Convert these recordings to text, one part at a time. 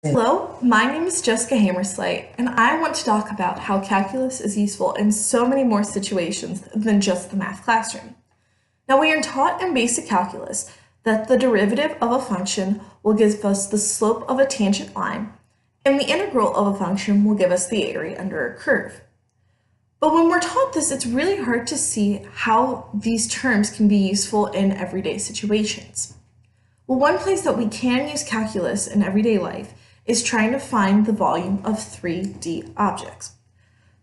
Hello, my name is Jessica Hammersley, and I want to talk about how calculus is useful in so many more situations than just the math classroom. Now, we are taught in basic calculus that the derivative of a function will give us the slope of a tangent line, and the integral of a function will give us the area under a curve. But when we're taught this, it's really hard to see how these terms can be useful in everyday situations. Well, one place that we can use calculus in everyday life is trying to find the volume of 3D objects.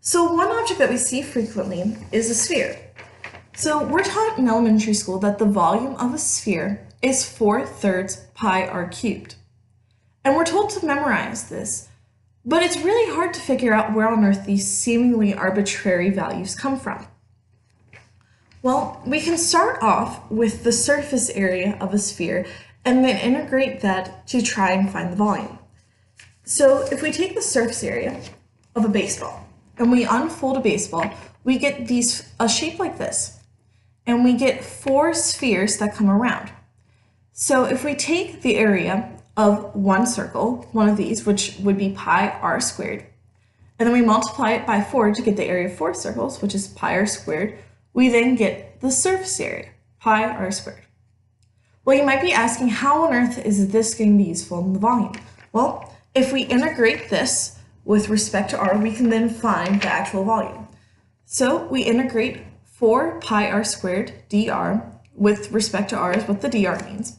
So one object that we see frequently is a sphere. So we're taught in elementary school that the volume of a sphere is 4/3 pi r cubed. And we're told to memorize this, but it's really hard to figure out where on earth these seemingly arbitrary values come from. Well, we can start off with the surface area of a sphere and then integrate that to try and find the volume. So if we take the surface area of a baseball and we unfold a baseball, we get a shape like this, and we get 4 spheres that come around. So if we take the area of one circle, one of these, which would be pi r squared, and then we multiply it by 4 to get the area of 4 circles, which is pi r squared, we then get the surface area, pi r squared. Well, you might be asking, how on earth is this going to be useful in the volume? Well, if we integrate this with respect to r, we can then find the actual volume. So we integrate 4 pi r squared dr with respect to r is what the dr means,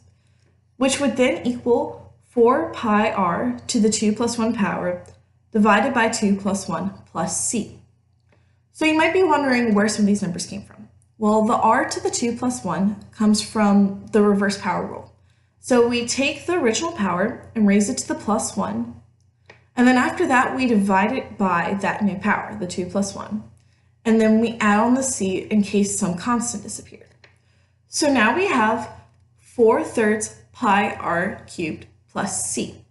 which would then equal 4 pi r to the 2 plus 1 power divided by 2 plus 1 plus c. So you might be wondering where some of these numbers came from. Well, the r to the 2 plus 1 comes from the reverse power rule. So we take the original power and raise it to the plus 1, and then after that we divide it by that new power, the 2 plus 1, and then we add on the c in case some constant disappeared. So now we have 4/3 pi r cubed plus c.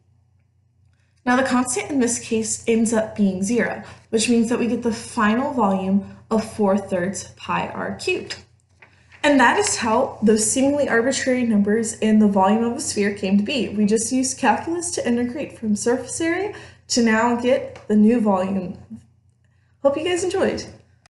Now the constant in this case ends up being 0, which means that we get the final volume of 4/3 pi r cubed. And that is how those seemingly arbitrary numbers in the volume of a sphere came to be. We just used calculus to integrate from surface area to now get the new volume. Hope you guys enjoyed.